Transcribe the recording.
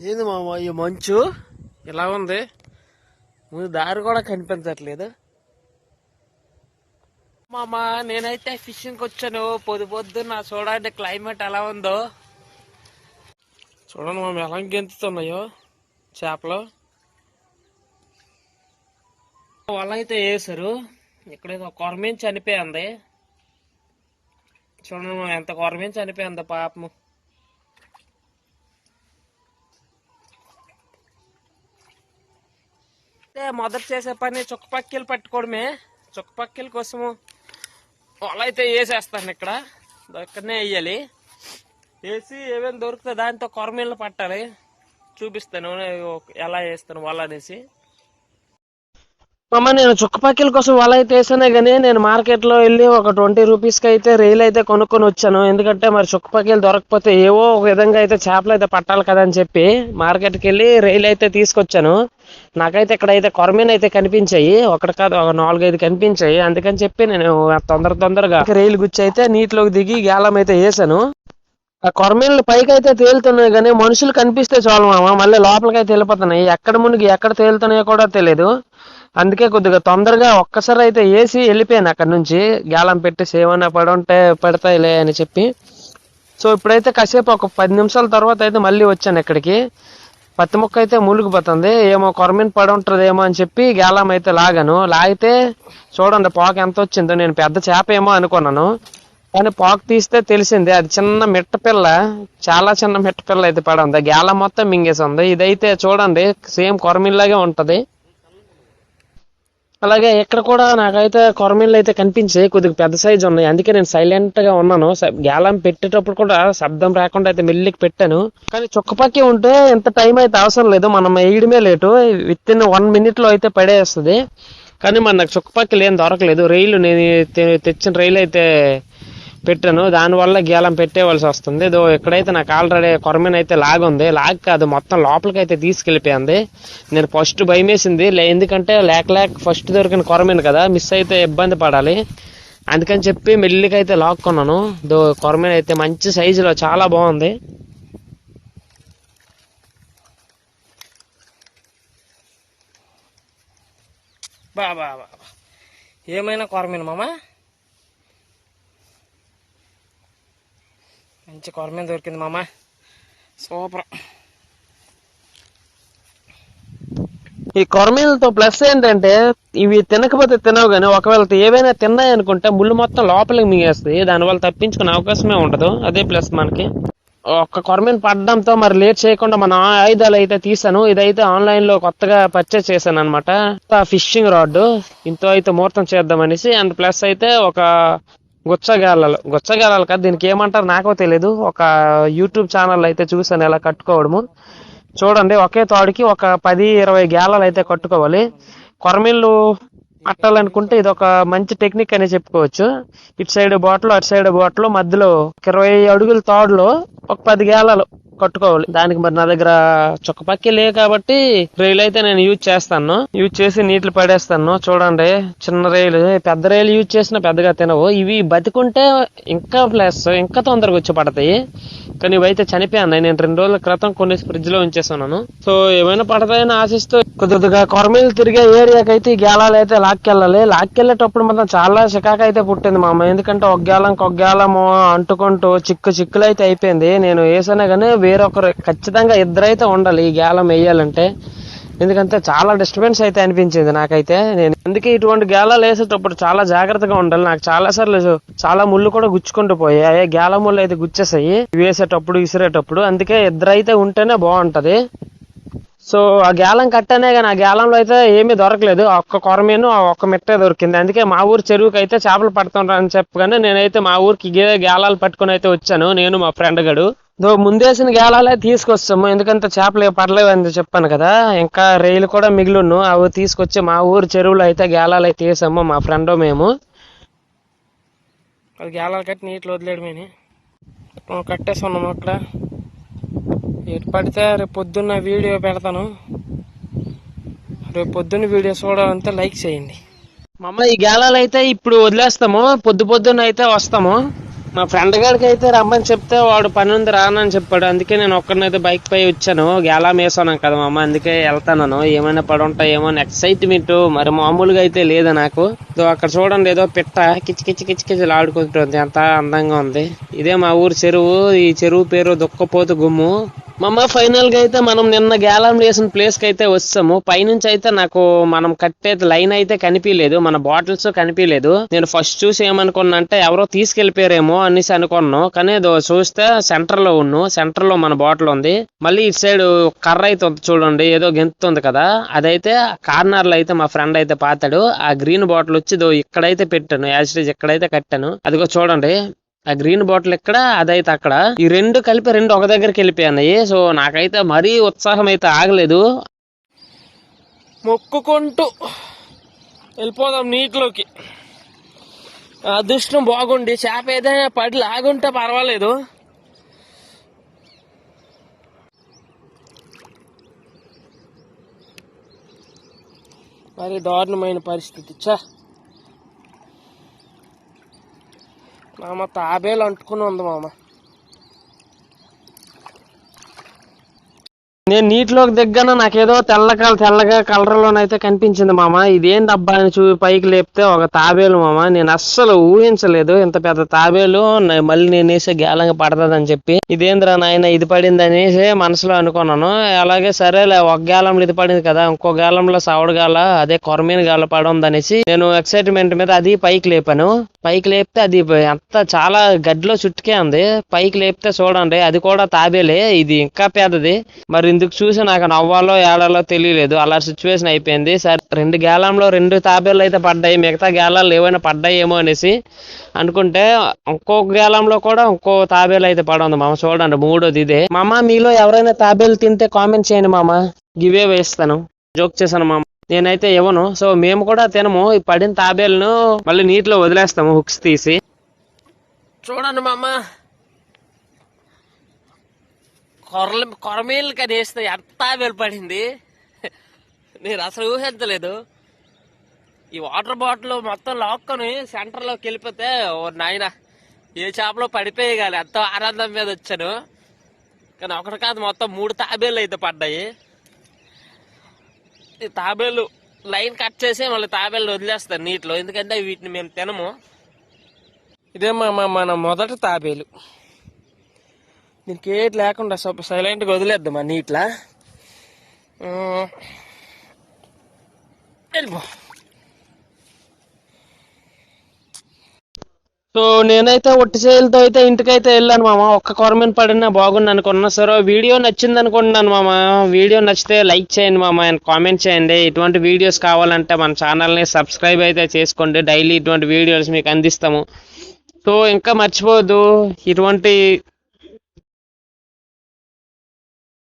ఏంది మామ ఈ మంచు ఇలా ఉంది, ముందు దారి కూడా కనిపించట్లేదు. మామ నేనైతే ఫిషింగ్కి వచ్చాను పొద్దున్న. చూడండి క్లైమేట్ ఎలా ఉందో చూడండి మామ, ఎలా గెంతుతున్నాయో చేపలు. వల అయితే వేసారు. ఇక్కడైతే కొరమేం చనిపోయింది. చూడండి మామ, ఎంత కొరమేం చనిపోయింది పాపము. మొదట చేసే పని చుక్కపక్కలు పట్టుకోవడమే. చుక్కపక్కల కోసము వల అయితే వేసేస్తాను. ఇక్కడనే వేయాలి. వేసి ఏమేమి దొరికితే దాంతో కొరమీళ్ళు పట్టాలి. చూపిస్తాను ఎలా వేస్తాను వల అనేసి. అమ్మ నేను చుక్కపక్కల కోసం వల అయితే వేసానే కానీ నేను మార్కెట్లో వెళ్ళి ఒక 20 రూపీస్కి అయితే రైలు అయితే కొనుక్కొని వచ్చాను. ఎందుకంటే మరి చుక్కపక్కలు దొరకకపోతే ఏవో ఒక విధంగా అయితే చేపలు అయితే పట్టాలి కదా అని చెప్పి మార్కెట్కి వెళ్ళి రైలు అయితే తీసుకొచ్చాను. నాకైతే ఇక్కడైతే కొరమీన్ అయితే కనిపించాయి. ఒకటి కాదు, ఒక 4-5 కనిపించాయి. అందుకని చెప్పి నేను తొందరగా రైలు గుచ్చి అయితే నీటిలోకి దిగి గాలం అయితే వేసాను. ఆ కొరమీన్లు పైకి అయితే తేలుతున్నాయి కానీ మనుషులు కనిపిస్తే చాలు మామ, మళ్ళీ లోపలికైతే వెళ్ళిపోతున్నాయి. ఎక్కడ మునిగి ఎక్కడ తేలుతున్నాయో కూడా తెలియదు. అందుకే కొద్దిగా తొందరగా ఒక్కసారి అయితే వేసి వెళ్ళిపోయాను అక్కడ నుంచి. గాలం పెట్టి సేవన పడుంటే పెడతాయిలే అని చెప్పి. సో ఇప్పుడైతే కాసేపు ఒక 10 నిమిషాల తర్వాత అయితే మళ్ళీ వచ్చాను ఇక్కడికి. పత్తి మొక్క అయితే మునిగిపోతుంది. ఏమో కొరమీన్ పడి ఉంటుందేమో అని చెప్పి గాలం అయితే లాగితే చూడండి పాక ఎంత వచ్చిందో. నేను పెద్ద చేప ఏమో అనుకున్నాను, కానీ పాకు తీస్తే తెలిసింది అది చిన్న మిట్టపిల్ల, చాలా చిన్న మిట్టపిల్ల అయితే పడి ఉంది. గాలం మొత్తం మింగేసి ఉంది. ఇదైతే చూడండి సేమ్ కొరమీన్ లాగే ఉంటది. అలాగే ఇక్కడ కూడా నాకైతే కొరమీన్లు అయితే కనిపించాయి, కొద్దిగా పెద్ద సైజు ఉన్నాయి. అందుకే నేను సైలెంట్ గా ఉన్నాను. గాలం పెట్టేటప్పుడు కూడా శబ్దం రాకుండా అయితే మెల్లికి పెట్టాను. కానీ చుక్కపక్కి ఉంటే ఎంత టైం అయితే అవసరం లేదు, మనం వేయడమే లేటు. విత్ ఇన్ 1 minute లో అయితే పడేస్తుంది. కానీ మరి నాకు చుక్కపక్కలు ఏం దొరకలేదు. నేను తెచ్చిన రైలు అయితే పెట్టాను, దానివల్ల గేలం పెట్టేవలసి వస్తుంది. ఎక్కడైతే నాకు ఆల్రెడీ కొరమీన్ అయితే లాగుంది. కాదు మొత్తం లోపలికి అయితే తీసుకెళ్లిపోయింది. నేను ఫస్ట్ భయం వేసింది, ఎందుకంటే లేక ఫస్ట్ దొరికిన కొరమీన్ కదా, మిస్ అయితే ఇబ్బంది పడాలి. అందుకని చెప్పి మెల్లికైతే లాక్కున్నాను. కొరమీన్ అయితే మంచి సైజులో చాలా బాగుంది. బాబా ఏమైనా కొరమీన్ మామ, మంచి కొరమీన్ దొరికింది మామ, సూపర్. ఈ కొరమీన్లతో ప్లస్ ఏంటంటే ఇవి తినకపోతే తినవు, కానీ ఒకవేళ ఏవైనా తిన్నాయి అనుకుంటే ముళ్ళు మొత్తం లోపలికి మింగేస్తాయి. దానివల్ల తప్పించుకునే అవకాశమే ఉండదు. అదే ప్లస్ మనకి. ఒక్క కొరమీన్ పడడంతో మరి లేట్ చేయకుండా మన ఆయుధాలు అయితే తీసాను. ఇదైతే ఆన్లైన్ లో కొత్తగా పర్చేస్ చేశాను అనమాట. ఫిషింగ్ రాడ్ ఇంతో అయితే ముహూర్తం చేద్దాం అనేసి. అండ్ ప్లస్ అయితే ఒక గుచ్చగాలాలు కాదు, దీనికి ఏమంటారు నాకో తెలీదు. ఒక యూట్యూబ్ ఛానల్ అయితే చూసాను ఎలా కట్టుకోవడము. చూడండి ఒకే తాడుకి ఒక 10-20 గాలాలు అయితే కట్టుకోవాలి. కొరమీన్లు పట్టాలనుకుంటే ఇది ఒక మంచి టెక్నిక్ అని చెప్పుకోవచ్చు. ఇటు సైడ్ బాటిల్ అటు సైడ్ బాటిల్ మధ్యలో 20 అడుగుల తాడులో ఒక 10 గాలాలు కట్టుకోవాలి. దానికి మరి నా దగ్గర చుక్కపక్కి లేవు కాబట్టి రైలు అయితే నేను యూజ్ చేసి నీటిలో పడేస్తాను. చూడండి చిన్న రైలు, పెద్ద రైలు యూజ్ చేసినా పెద్దగా తినవు. ఇవి బతికుంటే ఇంకా తొందరగా వచ్చి పడతాయి. కానీ ఇవైతే చనిపోయాయి. నేను 2 రోజుల క్రితం కొన్ని ఫ్రిడ్జ్ లో ఉంచేస్తున్నాను. సో ఏమైనా పడతాయని ఆశిస్తూ కొద్దిగా కొరమీలు తిరిగే ఏరియాకి అయితే ఈ గాలాలు అయితే లాక్కెళ్ళేటప్పుడు మాత్రం చాలా చికాకు అయితే పుట్టింది మామ. ఎందుకంటే ఒక గాలము అంటుకుంటూ చిక్కులు అయితే అయిపోయింది. నేను వేసానే కానీ వేరొకరు ఖచ్చితంగా ఇద్దరైతే ఉండాలి ఈ గాలం వేయాలంటే. ఎందుకంటే చాలా డిస్టర్బెన్స్ అయితే అనిపించింది నాకైతే. నేను అందుకే ఇటువంటి గాలాలు వేసేటప్పుడు చాలా జాగ్రత్తగా ఉండాలి. నాకు చాలా సార్లు చాలా ముళ్ళు కూడా గుచ్చుకుంటూ పోయాయి. గాల ముళ్ళు అయితే గుచ్చేసాయి వేసేటప్పుడు విసిరేటప్పుడు. అందుకే ఇద్దరైతే ఉంటేనే బాగుంటది. సో ఆ గాలం కట్టానే కానీ ఆ గాలంలో అయితే ఏమీ దొరకలేదు. ఒక్క కొరమీను ఒక్క మిట్టే దొరికింది. అందుకే మా ఊరు చెరువుకి అయితే చేపలు పడుతుంటారని చెప్పగానే నేనైతే మా ఊరికి గాలాలు పట్టుకుని అయితే వచ్చాను, నేను మా ఫ్రెండ్ గడు. ముందేసిన గాలాలే తీసుకొస్తాము, ఎందుకంటే చేపలు పడలేవు అని చెప్పాను కదా. ఇంకా రైలు కూడా మిగిలిను, అవి తీసుకొచ్చి మా ఊరు చెరువులో అయితే గాలాలు అయితే వేసాము మా ఫ్రెండ్ మేము. అది గాలాలు కట్టి నీటిలో వదిలేయడమేని కట్టేస్తున్నాము. అక్కడ ఎటు పడితే రేపు పొద్దున్న వీడియో పెడతాను. రేపు పొద్దున్న వీడియో చూడాలంటే లైక్ చేయండి. మా అమ్మ ఈ గాలాలు అయితే ఇప్పుడు వదిలేస్తాము, పొద్దున్న అయితే వస్తాము. మా ఫ్రెండ్ గారికి అయితే రమ్మని చెప్తే వాడు పని ఉంది రానని చెప్పాడు. అందుకే నేను ఒక్కడినైతే బైక్ పై వచ్చాను. గేలా మేసాను కదా మా అమ్మ, అందుకే వెళ్తాను. ఏమైనా పడి ఉంటాయేమో అని ఎక్సైట్మెంట్ మరి మామూలుగా అయితే లేదు నాకు. అక్కడ చూడండి ఏదో పిట్ట కిచి కిచి కిచి కిచి ఆడుకుంటుంది, ఎంత అందంగా ఉంది. ఇదే మా ఊరు చెరువు. ఈ చెరువు పేరు దుఃఖపోతు గుమ్ము. మమ్మ ఫైనల్ గా అయితే మనం నిన్న గేలం వేసిన ప్లేస్ కి అయితే వచ్చాము. పైనుంచి అయితే నాకు మనం కట్టే లైన్ అయితే కనిపించలేదు, మన బాటిల్స్ కనిపించలేదు. నేను ఫస్ట్ చూసి ఏమనుకున్నా అంటే ఎవరో తీసుకెళ్లిపోయారేమో అనేసి అనుకున్నాను. కానీ చూస్తే సెంటర్ లో మన బాటిల్ ఉంది. మళ్ళీ ఇటు సైడ్ కర్ర అయితే ఉంది చూడండి, ఏదో గెంతుంది కదా, అదైతే కార్నర్ లో అయితే మా ఫ్రెండ్ అయితే పాతాడు. ఆ గ్రీన్ బాటిల్ వచ్చి ఇక్కడైతే పెట్టాను, యాజిటేజ్ ఇక్కడైతే కట్టాను. అదిగో చూడండి ఆ గ్రీన్ బాటిల్ ఇక్కడ, అదైతే అక్కడ. ఈ రెండు కలిపి రెండు ఒక దగ్గరికి వెళ్ళిపోయాయి. సో నాకైతే మరీ ఉత్సాహం అయితే ఆగలేదు. మొక్కుకుంటూ వెళ్ళిపోదాం నీటిలోకి. అదృష్టం బాగుండి చేప ఏదైనా పడి లాగుంటే పర్వాలేదు. మరి దారుణమైన పరిస్థితి. మామ తాబేలు అంటుకుని ఉంది మామ. నేను నీటిలోకి దిగ్గాను, నాకేదో తెల్లగా కలర్లోనైతే కనిపించింది మామ. ఇదేంటి అబ్బా అని పైకి లేపితే ఒక తాబేలు మామ. నేను అస్సలు ఊహించలేదు ఇంత పెద్ద తాబేలు మళ్ళీ నేను వేసే గేలంగా పడుతుందని చెప్పి. ఇదేంద్రా నాయన ఇది పడింది అనేసి మనసులో అనుకున్నాను. అలాగే సరేలే, ఒక గేలంలో ఇది పడింది కదా, ఇంకో గేలంలో సవడు గాల, అదే కొరమీన గాల పడుందనేసి నేను ఎక్సైట్మెంట్ మీద అది పైకి లేపాను. పైకి లేపితే అది అంతా చాలా గడ్డిలో చుట్టుకే ఉంది. పైకి లేపితే చూడండి అది కూడా తాబేలే, ఇది ఇంకా పెద్దది. మరి ఇందుకు చూసి నాకు నవ్వాలో ఏడాలో తెలియలేదు, అలా సిచ్యువేషన్ అయిపోయింది. సరే రెండు గేలంలో రెండు తాబేళ్ళు అయితే పడ్డాయి, మిగతా గేలాలు ఏమైనా పడ్డాయేమో అనేసి అనుకుంటే ఇంకొక గేలంలో కూడా ఇంకో తాబేలు అయితే పడుంది మామ. చూడండి మూడోది ఇదే. మామ మీలో ఎవరైనా తాబేలు తింటే కామెంట్ చేయండి మామ, గివే వేస్తాను. జోక్ చేశాను మామ, నేనైతే ఇవ్వను. సో మేము కూడా తినము. ఈ పడిన తాబేలను మళ్ళీ నీటిలో వదిలేస్తాము హుక్స్ తీసి. చూడండి మామ, కొరమీలు కనేస్తే ఎంత తాబేలు పడింది నేను అసలు ఊహించలేదు. ఈ వాటర్ బాటిల్ మొత్తం లాక్కొని సెంటర్లోకి వెళ్ళిపోతే ఓ నాయన ఏ చేపలో పడిపోయేగాలి, ఎంతో ఆనందం మీద వచ్చాను. కానీ ఒకటి కాదు మొత్తం 3 తాబేళ్ళు అయితే పడ్డాయి. ఈ తాబేళ్ళు లైన్ కట్ చేసి మళ్ళీ తాబేళ్ళు వదిలేస్తారు నీటిలో, ఎందుకంటే వీటిని మేము తినము. ఇదే మన మొదటి తాబేలు. దీనికి ఏటి లేకుండా సైలెంట్గా వదిలేద్దాం మా నీటిలా. వెళ్ళిపో. సో నేనైతే ఒట్టి చేతులతో అయితే ఇంటికైతే వెళ్ళాను మామ. ఒక్క కొరమీన పడినా బాగుంది అనుకున్నా. సరే వీడియో నచ్చింది అనుకుంటున్నాను మామ. వీడియో నచ్చితే లైక్ చేయండి మామ, అండ్ కామెంట్ చేయండి. ఇటువంటి వీడియోస్ కావాలంటే మన ఛానల్ని సబ్స్క్రైబ్ అయితే చేసుకోండి. డైలీ ఇటువంటి వీడియోస్ మీకు అందిస్తాము. సో ఇంకా మర్చిపోవద్దు, ఇటువంటి